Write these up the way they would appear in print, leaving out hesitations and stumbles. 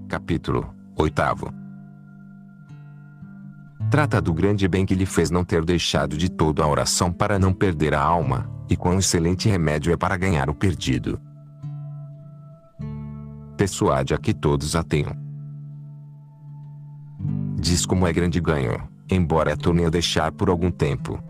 Capítulo 8. Trata do grande bem que lhe fez não ter deixado de todo a oração para não perder a alma, e quão excelente remédio é para ganhar o perdido. Persuade a que todos a tenham. Diz como é grande ganho, embora a torne a deixar por algum tempo.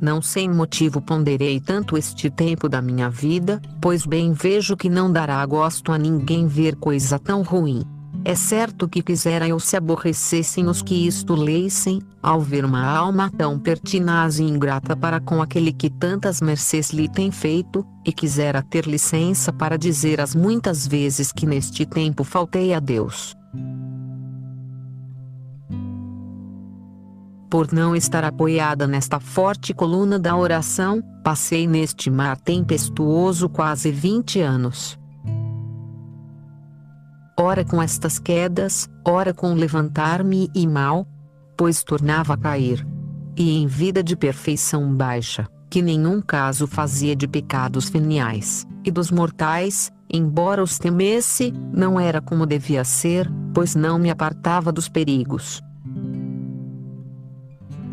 Não sem motivo ponderei tanto este tempo da minha vida, pois bem vejo que não dará gosto a ninguém ver coisa tão ruim. É certo que quisera eu se aborrecessem os que isto lessem, ao ver uma alma tão pertinaz e ingrata para com aquele que tantas mercês lhe tem feito, e quisera ter licença para dizer as muitas vezes que neste tempo faltei a Deus. Por não estar apoiada nesta forte coluna da oração, passei neste mar tempestuoso quase 20 anos. Ora com estas quedas, ora com levantar-me e mal, pois tornava a cair. E em vida de perfeição baixa, que nenhum caso fazia de pecados veniais, e dos mortais, embora os temesse, não era como devia ser, pois não me apartava dos perigos.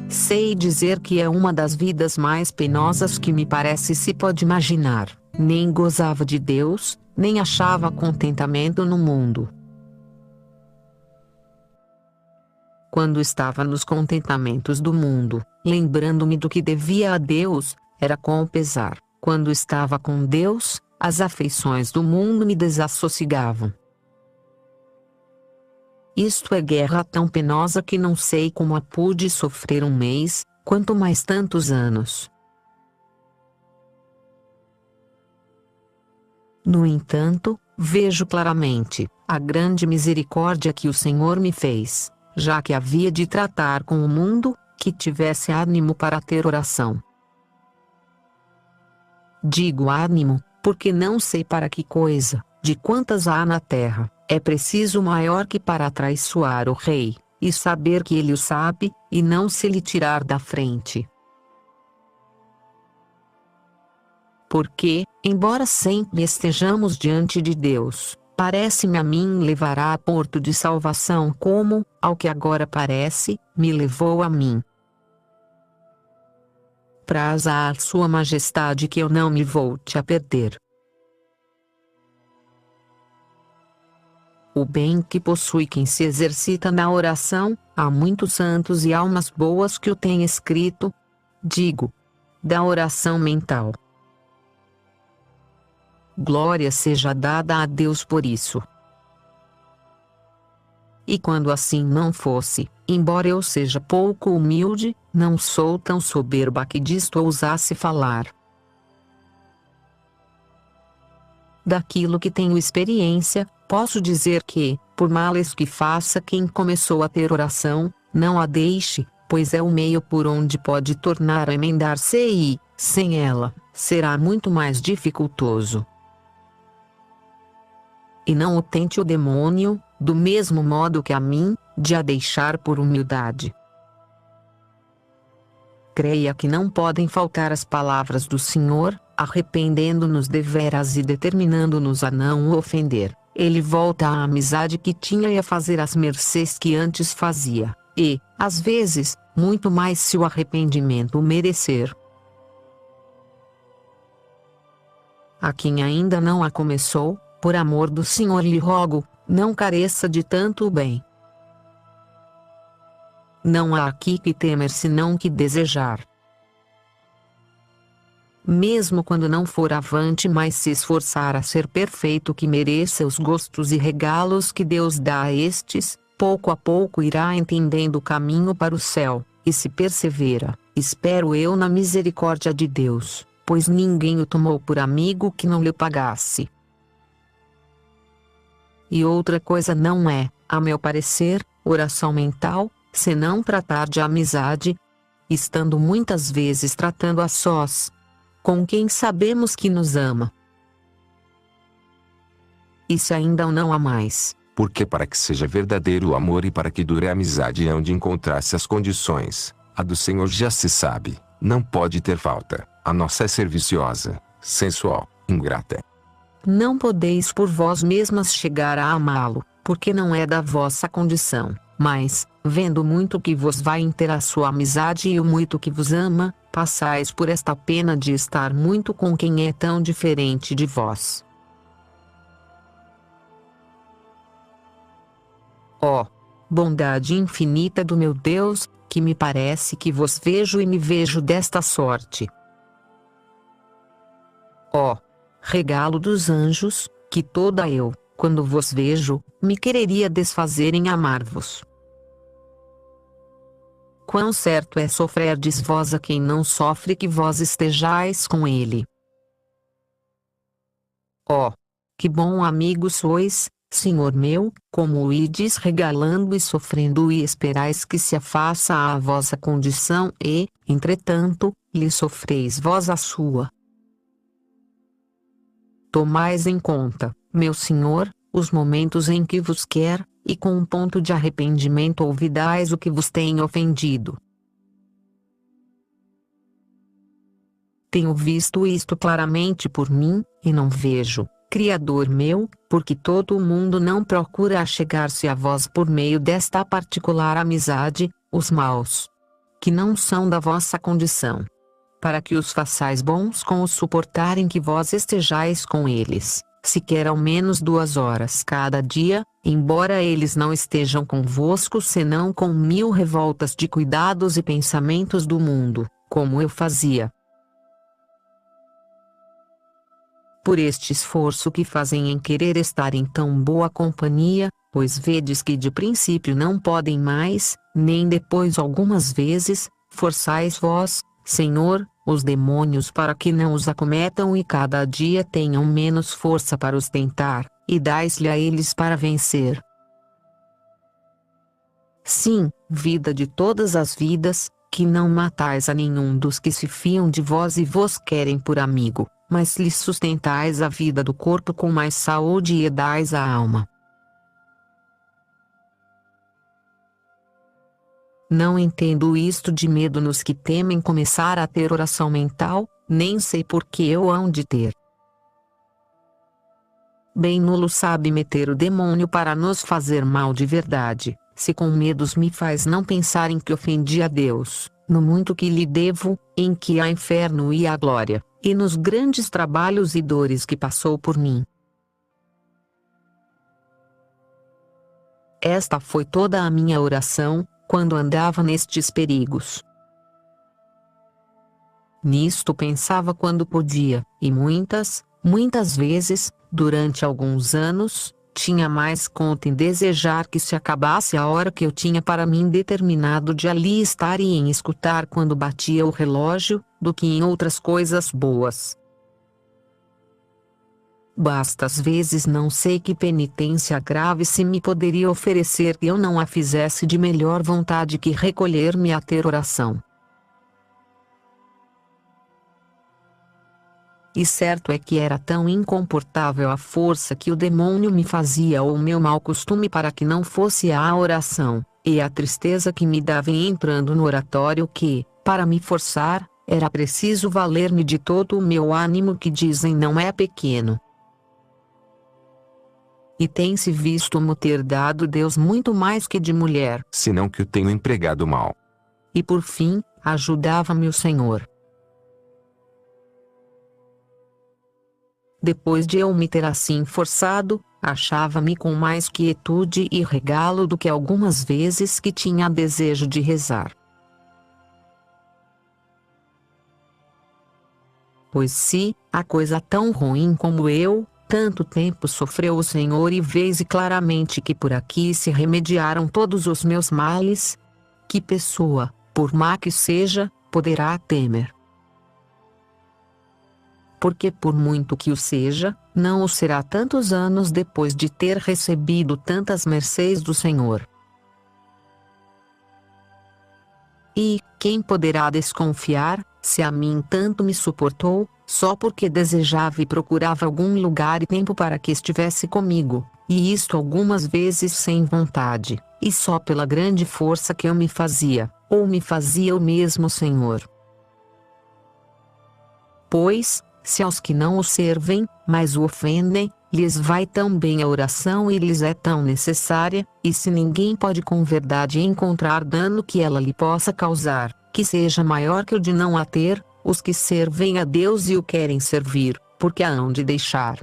Sei dizer que é uma das vidas mais penosas que me parece se pode imaginar, nem gozava de Deus, nem achava contentamento no mundo. Quando estava nos contentamentos do mundo, lembrando-me do que devia a Deus, era com pesar. Quando estava com Deus, as afeições do mundo me desassossegavam. Isto é guerra tão penosa que não sei como a pude sofrer um mês, quanto mais tantos anos. No entanto, vejo claramente a grande misericórdia que o Senhor me fez, já que havia de tratar com o mundo, que tivesse ânimo para ter oração. Digo ânimo, porque não sei para que coisa, de quantas há na terra, é preciso maior que para atraiçoar o rei, e saber que ele o sabe, e não se lhe tirar da frente. Porque, embora sempre estejamos diante de Deus, parece-me a mim levará a porto de salvação como, ao que agora parece, me levou a mim. Praza a Sua Majestade que eu não me volte a perder. O bem que possui quem se exercita na oração, há muitos santos e almas boas que o têm escrito, digo, da oração mental. Glória seja dada a Deus por isso. E quando assim não fosse, embora eu seja pouco humilde, não sou tão soberba que disto ousasse falar. Daquilo que tenho experiência, posso dizer que, por males que faça quem começou a ter oração, não a deixe, pois é o meio por onde pode tornar a emendar-se e, sem ela, será muito mais dificultoso. E não o tente o demônio, do mesmo modo que a mim, de a deixar por humildade. Creia que não podem faltar as palavras do Senhor, arrependendo-nos deveras e determinando-nos a não o ofender. Ele volta à amizade que tinha e a fazer as mercês que antes fazia, e, às vezes, muito mais se o arrependimento o merecer. A quem ainda não a começou, por amor do Senhor lhe rogo, não careça de tanto bem. Não há aqui que temer senão que desejar. Mesmo quando não for avante mais se esforçar a ser perfeito que mereça os gostos e regalos que Deus dá a estes, pouco a pouco irá entendendo o caminho para o céu, e se persevera, espero eu na misericórdia de Deus, pois ninguém o tomou por amigo que não lhe pagasse. E outra coisa não é, a meu parecer, oração mental, senão tratar de amizade, estando muitas vezes tratando a sós, com quem sabemos que nos ama. E se ainda não há mais, Porque para que seja verdadeiro o amor e para que dure a amizade hão de encontrar-se as condições, a do Senhor já se sabe, não pode ter falta, a nossa é serviciosa, sensual, ingrata. não podeis por vós mesmas chegar a amá-lo, porque não é da vossa condição, mas, vendo muito que vos vai ter a sua amizade e o muito que vos ama, passais por esta pena de estar muito com quem é tão diferente de vós. Ó, bondade infinita do meu Deus, que me parece que vos vejo e me vejo desta sorte. Ó, regalo dos anjos, que toda eu, quando vos vejo, me quereria desfazer em amar-vos. Quão certo é sofrerdes vós a quem não sofre que vós estejais com ele. Ó, que bom amigo sois, Senhor meu, como o ides regalando e sofrendo e esperais que se afaça a vossa condição e, entretanto, lhe sofreis vós a sua. Tomais em conta, meu Senhor, os momentos em que vos quer, e com um ponto de arrependimento ouvidais o que vos tem ofendido. Tenho visto isto claramente por mim, e não vejo, Criador meu, porque todo o mundo não procura achegar-se a vós por meio desta particular amizade, os maus, que não são da vossa condição, para que os façais bons com os suportarem que vós estejais com eles, sequer ao menos 2 horas cada dia, embora eles não estejam convosco senão com 1000 revoltas de cuidados e pensamentos do mundo, como eu fazia. Por este esforço que fazem em querer estar em tão boa companhia, pois vedes que de princípio não podem mais, nem depois algumas vezes, forçais vós, Senhor, os demônios para que não os acometam e cada dia tenham menos força para os tentar, e dais-lhe a eles para vencer. Sim, vida de todas as vidas, que não matais a nenhum dos que se fiam de vós e vos querem por amigo, mas lhes sustentais a vida do corpo com mais saúde e dais a alma. Não entendo isto de medo nos que temem começar a ter oração mental, nem sei por que eu hão de ter. Bem nulo sabe meter o demônio para nos fazer mal de verdade, se com medos me faz não pensar em que ofendi a Deus, no muito que lhe devo, em que há inferno e a glória, e nos grandes trabalhos e dores que passou por mim. Esta foi toda a minha oração, quando andava nestes perigos. Nisto pensava quando podia, e muitas vezes, durante alguns anos, tinha mais conta em desejar que se acabasse a hora que eu tinha para mim determinado de ali estar e em escutar quando batia o relógio, do que em outras coisas boas. Basta às vezes não sei que penitência grave se me poderia oferecer que eu não a fizesse de melhor vontade que recolher-me a ter oração. E certo é que era tão incomportável a força que o demônio me fazia ou o meu mau costume para que não fosse à oração, e a tristeza que me dava em entrando no oratório que, para me forçar, era preciso valer-me de todo o meu ânimo que dizem não é pequeno. E tem-se visto-mo ter dado Deus muito mais que de mulher, senão que o tenho empregado mal. E por fim, ajudava-me o Senhor. Depois de eu me ter assim forçado, achava-me com mais quietude e regalo do que algumas vezes que tinha desejo de rezar. Pois se, a coisa tão ruim como eu, tanto tempo sofreu o Senhor e vês claramente que por aqui se remediaram todos os meus males, que pessoa, por má que seja, poderá temer? Porque por muito que o seja, não o será tantos anos depois de ter recebido tantas mercês do Senhor. E, quem poderá desconfiar, se a mim tanto me suportou, só porque desejava e procurava algum lugar e tempo para que estivesse comigo, e isto algumas vezes sem vontade, e só pela grande força que eu me fazia, ou me fazia o mesmo Senhor. Pois, se aos que não o servem, mas o ofendem, lhes vai tão bem a oração e lhes é tão necessária, e se ninguém pode com verdade encontrar dano que ela lhe possa causar, que seja maior que o de não a ter, os que servem a Deus e o querem servir, porque a hão de deixar.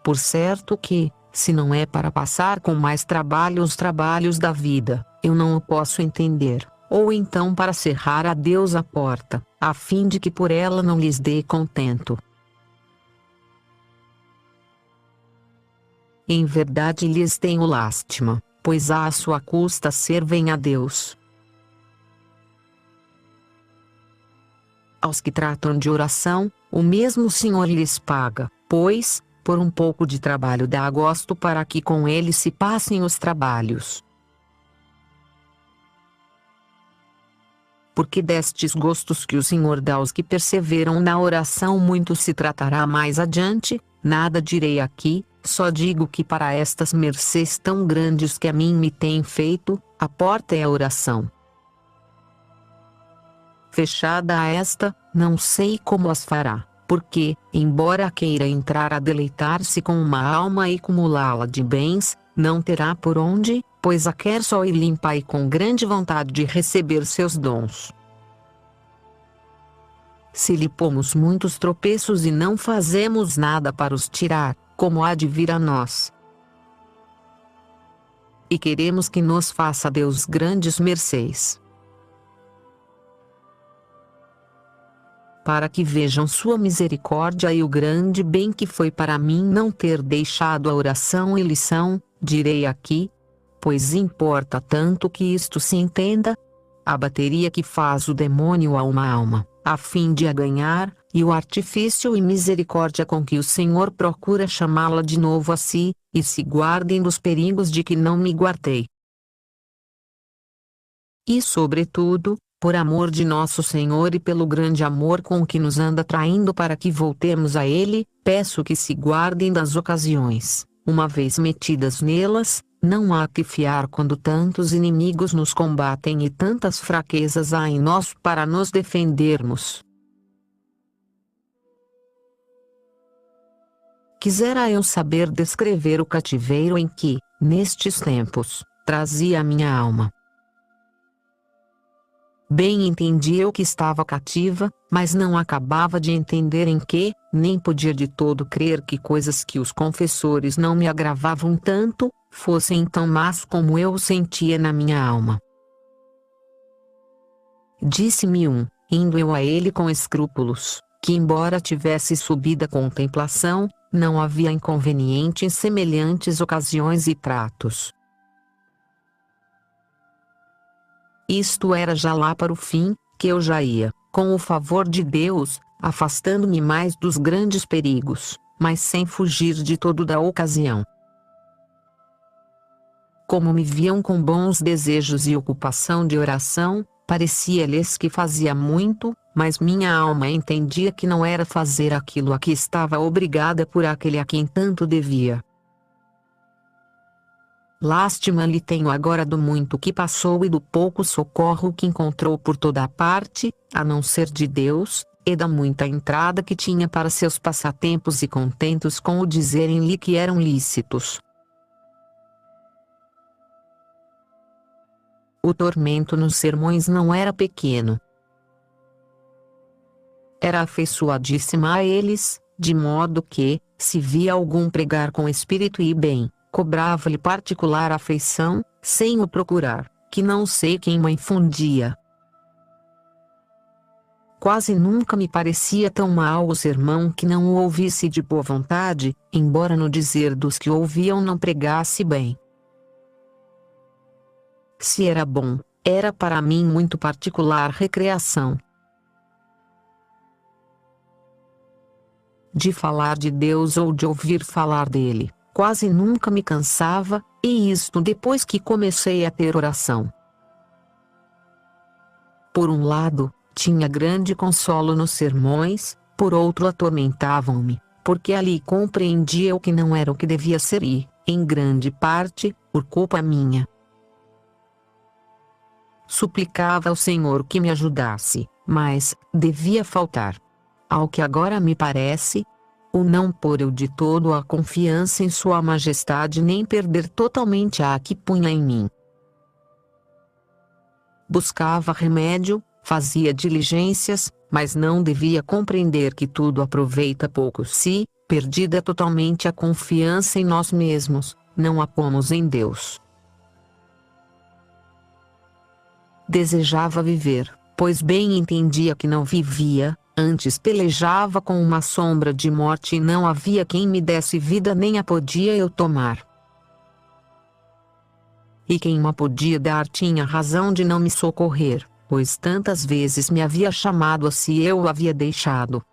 Por certo que, se não é para passar com mais trabalho os trabalhos da vida, eu não o posso entender, ou então para cerrar a Deus a porta, a fim de que por ela não lhes dê contento. Em verdade lhes tenho lástima, pois à sua custa servem a Deus. Aos que tratam de oração, o mesmo Senhor lhes paga, pois, por um pouco de trabalho dá gosto para que com eles se passem os trabalhos. Porque destes gostos que o Senhor dá aos que perseveram na oração muito se tratará mais adiante, nada direi aqui, só digo que para estas mercês tão grandes que a mim me têm feito, a porta é a oração. Fechada a esta, não sei como as fará, porque, embora queira entrar a deleitar-se com uma alma e cumulá-la de bens, não terá por onde, pois a quer só e limpa e com grande vontade de receber seus dons. Se lhe pomos muitos tropeços e não fazemos nada para os tirar, como há de vir a nós? E queremos que nos faça Deus grandes mercês, para que vejam sua misericórdia e o grande bem que foi para mim não ter deixado a oração e lição, direi aqui, pois importa tanto que isto se entenda, a bateria que faz o demônio a uma alma, a fim de a ganhar, e o artifício e misericórdia com que o Senhor procura chamá-la de novo a si, e se guardem dos perigos de que não me guardei. E sobretudo, por amor de nosso Senhor e pelo grande amor com que nos anda traindo para que voltemos a Ele, peço que se guardem das ocasiões, uma vez metidas nelas, não há que fiar quando tantos inimigos nos combatem e tantas fraquezas há em nós para nos defendermos. Quisera eu saber descrever o cativeiro em que, nestes tempos, trazia a minha alma. Bem entendi eu que estava cativa, mas não acabava de entender em que, nem podia de todo crer que coisas que os confessores não me agravavam tanto, fossem tão más como eu o sentia na minha alma. Disse-me indo eu a ele com escrúpulos, que embora tivesse subida contemplação, não havia inconveniente em semelhantes ocasiões e tratos. Isto era já lá para o fim, que eu já ia, com o favor de Deus, afastando-me mais dos grandes perigos, mas sem fugir de todo da ocasião. Como me viam com bons desejos e ocupação de oração, parecia-lhes que fazia muito, mas minha alma entendia que não era fazer aquilo a que estava obrigada por aquele a quem tanto devia. Lástima lhe tenho agora do muito que passou e do pouco socorro que encontrou por toda a parte, a não ser de Deus, e da muita entrada que tinha para seus passatempos e contentos com o dizerem-lhe que eram lícitos. O tormento nos sermões não era pequeno. Era afeiçoadíssima a eles, de modo que, se via algum pregar com espírito e bem, cobrava-lhe particular afeição, sem o procurar, que não sei quem me infundia. Quase nunca me parecia tão mau o sermão que não o ouvisse de boa vontade, embora no dizer dos que ouviam não pregasse bem. Se era bom, era para mim muito particular recreação. De falar de Deus ou de ouvir falar dele, quase nunca me cansava, e isto depois que comecei a ter oração. Por um lado, tinha grande consolo nos sermões, por outro atormentavam-me, porque ali compreendia o que não era o que devia ser e, em grande parte, por culpa minha. Suplicava ao Senhor que me ajudasse, mas devia faltar. Ao que agora me parece, o não pôr eu de todo a confiança em Sua Majestade nem perder totalmente a que punha em mim. Buscava remédio, fazia diligências, mas não devia compreender que tudo aproveita pouco se, perdida totalmente a confiança em nós mesmos, não a pomos em Deus. Desejava viver, pois bem entendia que não vivia, antes pelejava com uma sombra de morte e não havia quem me desse vida nem a podia eu tomar. E quem ma podia dar tinha razão de não me socorrer, pois tantas vezes me havia chamado a si e eu o havia deixado.